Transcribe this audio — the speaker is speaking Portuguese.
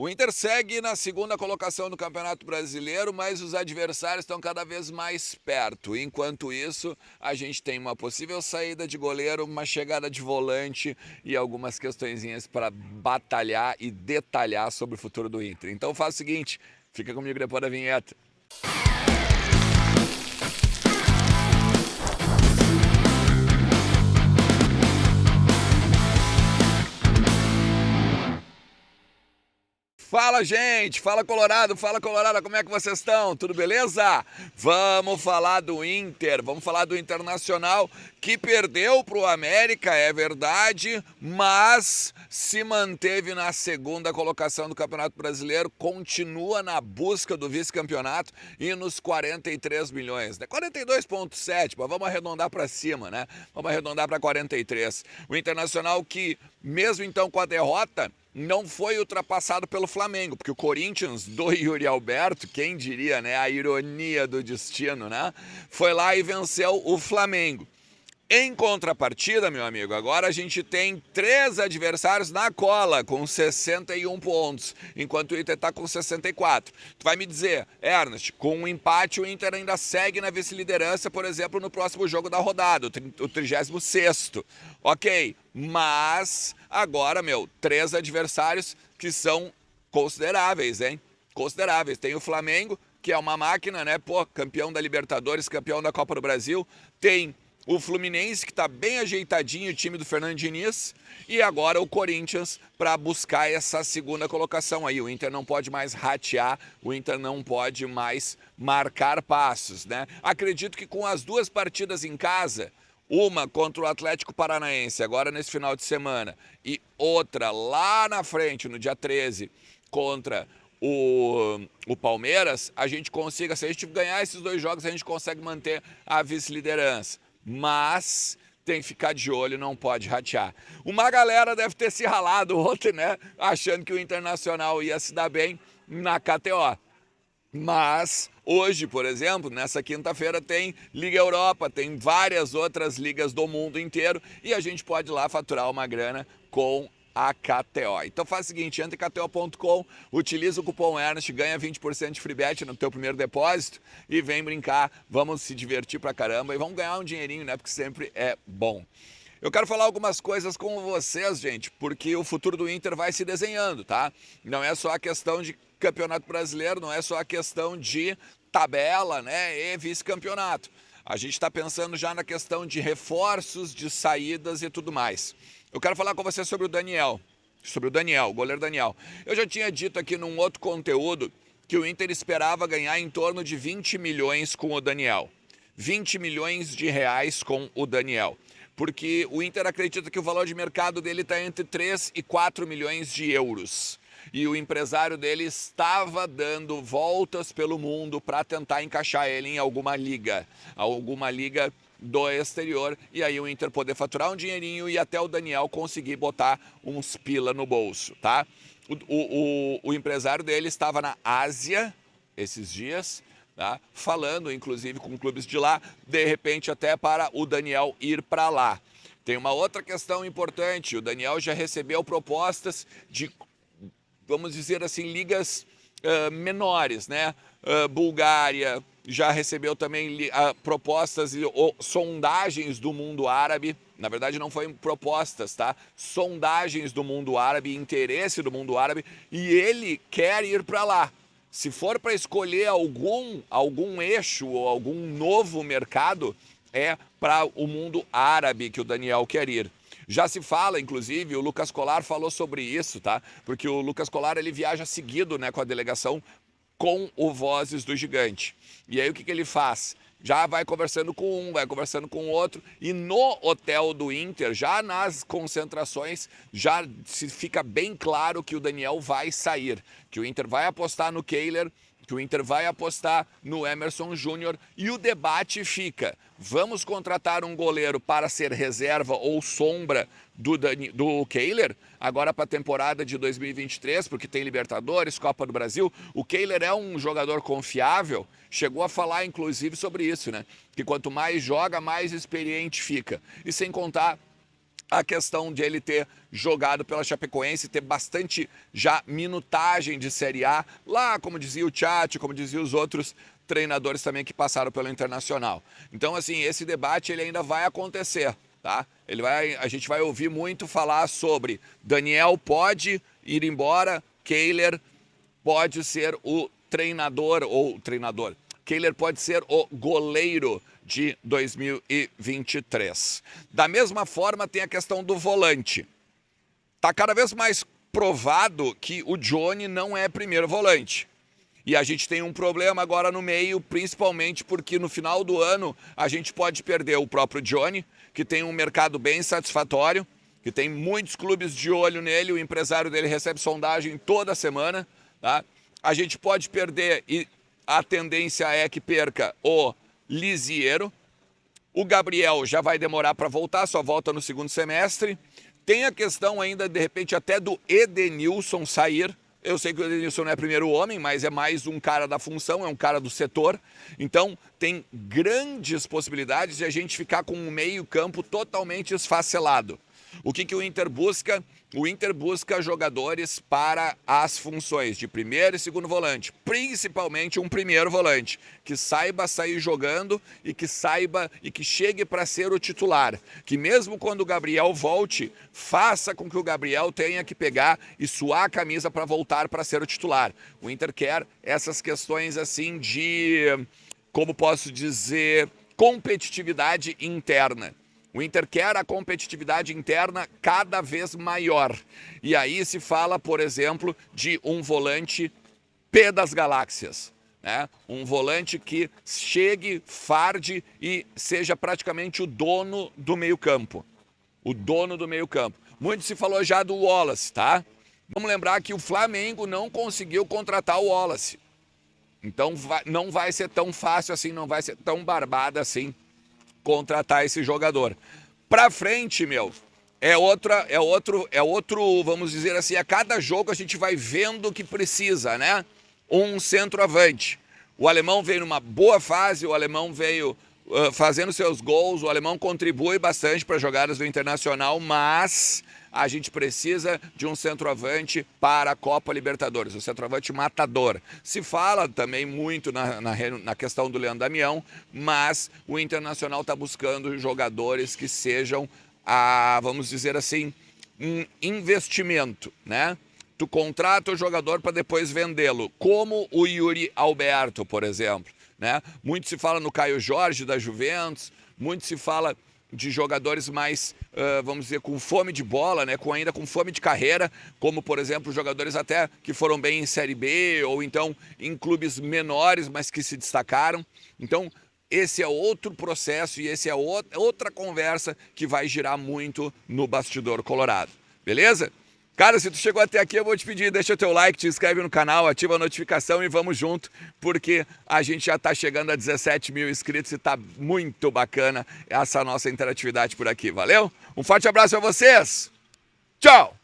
O Inter segue na segunda colocação do Campeonato Brasileiro, mas os adversários estão cada vez mais perto. Enquanto isso, a gente tem uma possível saída de goleiro, uma chegada de volante e algumas questõezinhas para batalhar e detalhar sobre o futuro do Inter. Então faz o seguinte, fica comigo depois da vinheta. Fala, gente! Fala, Colorado! Fala, Colorado! Como é que vocês estão? Tudo beleza? Vamos falar do Inter, vamos falar do Internacional, que perdeu para o América, é verdade, mas se manteve na segunda colocação do Campeonato Brasileiro, continua na busca do vice-campeonato e nos 43 milhões, né? 42,7, mas vamos arredondar para cima, né? Vamos arredondar para 43. O Internacional que, mesmo então com a derrota, não foi ultrapassado pelo Flamengo, porque o Corinthians do Yuri Alberto, quem diria, né, a ironia do destino, né, foi lá e venceu o Flamengo. Em contrapartida, meu amigo, agora a gente tem 3 adversários na cola, com 61 pontos, enquanto o Inter está com 64. Tu vai me dizer, Ernest, com um empate o Inter ainda segue na vice-liderança, por exemplo, no próximo jogo da rodada, o 36º. Ok, mas agora, 3 adversários que são consideráveis, hein? Consideráveis. Tem o Flamengo, que é uma máquina, né? Pô, campeão da Libertadores, campeão da Copa do Brasil. Tem o Fluminense, que está bem ajeitadinho, o time do Fernando Diniz, e agora o Corinthians para buscar essa segunda colocação aí. O Inter não pode mais ratear, o Inter não pode mais marcar passos, né? Acredito que com as 2 partidas em casa, uma contra o Atlético Paranaense, agora nesse final de semana, e outra lá na frente, no dia 13, contra o Palmeiras, a gente consiga, se a gente ganhar esses 2 jogos, a gente consegue manter a vice-liderança. Mas tem que ficar de olho, não pode ratear. Uma galera deve ter se ralado ontem, né? Achando que o Internacional ia se dar bem na KTO. Mas hoje, por exemplo, nessa quinta-feira tem Liga Europa, tem várias outras ligas do mundo inteiro e a gente pode ir lá faturar uma grana com a KTO. Então faz o seguinte, entra em KTO.com, utiliza o cupom Ernest, ganha 20% de free bet no teu primeiro depósito e vem brincar, vamos se divertir pra caramba e vamos ganhar um dinheirinho, né? Porque sempre é bom. Eu quero falar algumas coisas com vocês, gente, porque o futuro do Inter vai se desenhando, tá? Não é só a questão de Campeonato Brasileiro, não é só a questão de tabela, né, e vice-campeonato. A gente está pensando já na questão de reforços, de saídas e tudo mais. Eu quero falar com você sobre o Daniel, o goleiro Daniel. Eu já tinha dito aqui num outro conteúdo que o Inter esperava ganhar em torno de 20 milhões com o Daniel. 20 milhões de reais com o Daniel. Porque o Inter acredita que o valor de mercado dele está entre 3 e 4 milhões de euros. E o empresário dele estava dando voltas pelo mundo para tentar encaixar ele em alguma liga do exterior, e aí o Inter poder faturar um dinheirinho e até o Daniel conseguir botar uns pila no bolso, tá? O empresário dele estava na Ásia esses dias, tá? Falando inclusive com clubes de lá, de repente até para o Daniel ir para lá. Tem uma outra questão importante, o Daniel já recebeu propostas de, vamos dizer assim, ligas menores, né? Bulgária, já recebeu também propostas e sondagens do mundo árabe. Na verdade não foi propostas, tá? Sondagens do mundo árabe, interesse do mundo árabe, e ele quer ir para lá. Se for para escolher algum eixo ou algum novo mercado, é para o mundo árabe que o Daniel quer ir. Já se fala, inclusive, o Lucas Colar falou sobre isso, tá? Porque o Lucas Colar, ele viaja seguido, né, com a delegação com o Vozes do Gigante. E aí o que ele faz? Já vai conversando com um, vai conversando com o outro, e no hotel do Inter, já nas concentrações, já se fica bem claro que o Daniel vai sair, que o Inter vai apostar no Kehler, que o Inter vai apostar no Emerson Júnior, e o debate fica: vamos contratar um goleiro para ser reserva ou sombra do Kehler, agora para a temporada de 2023, porque tem Libertadores, Copa do Brasil. O Kehler é um jogador confiável, chegou a falar inclusive sobre isso, né? Que quanto mais joga, mais experiente fica. E sem contar a questão de ele ter jogado pela Chapecoense, ter bastante já minutagem de Série A, lá como dizia o Tchatcho, como diziam os outros treinadores também que passaram pelo Internacional. Então, assim, esse debate ele ainda vai acontecer, tá? A gente vai ouvir muito falar sobre Daniel pode ir embora, Kehler pode ser o treinador, Kehler pode ser o goleiro de 2023. Da mesma forma, tem a questão do volante. Tá cada vez mais provado que o Johnny não é primeiro volante. E a gente tem um problema agora no meio, principalmente porque no final do ano a gente pode perder o próprio Johnny, que tem um mercado bem satisfatório, que tem muitos clubes de olho nele, o empresário dele recebe sondagem toda semana, tá? A gente pode perder, e a tendência é que perca, o Lisiero. O Gabriel já vai demorar para voltar, só volta no segundo semestre. Tem a questão ainda, de repente, até do Edenilson sair. Eu sei que o Edenilson não é primeiro homem, mas é mais um cara da função, é um cara do setor. Então, tem grandes possibilidades de a gente ficar com um meio-campo totalmente esfacelado. O que o Inter busca? O Inter busca jogadores para as funções de primeiro e segundo volante, principalmente um primeiro volante, que saiba sair jogando e que saiba e que chegue para ser o titular. Que mesmo quando o Gabriel volte, faça com que o Gabriel tenha que pegar e suar a camisa para voltar para ser o titular. O Inter quer essas questões assim de, como posso dizer, competitividade interna. O Inter quer a competitividade interna cada vez maior. E aí se fala, por exemplo, de um volante P das galáxias, né? Um volante que chegue, farde e seja praticamente o dono do meio-campo. O dono do meio-campo. Muito se falou já do Wallace, tá? Vamos lembrar que o Flamengo não conseguiu contratar o Wallace. Então não vai ser tão fácil assim, não vai ser tão barbada assim contratar esse jogador. Pra frente, é outro, vamos dizer assim, a cada jogo a gente vai vendo que precisa, né? Um centroavante. O alemão veio numa boa fase, o alemão veio fazendo seus gols, o alemão contribui bastante para jogadas do Internacional, mas a gente precisa de um centroavante para a Copa Libertadores, um centroavante matador. Se fala também muito na questão do Leandro Damião, mas o Internacional está buscando jogadores que sejam, vamos dizer assim, um investimento, né? Tu contrata o jogador para depois vendê-lo, como o Yuri Alberto, por exemplo, né? Muito se fala no Caio Jorge da Juventus, muito se fala de jogadores mais, vamos dizer, com fome de bola, né? Ainda com fome de carreira, como, por exemplo, jogadores até que foram bem em Série B ou então em clubes menores, mas que se destacaram. Então, esse é outro processo e esse é outra conversa que vai girar muito no bastidor colorado. Beleza? Cara, se tu chegou até aqui, eu vou te pedir, deixa o teu like, te inscreve no canal, ativa a notificação e vamos junto, porque a gente já tá chegando a 17 mil inscritos e tá muito bacana essa nossa interatividade por aqui, valeu? Um forte abraço a vocês, tchau!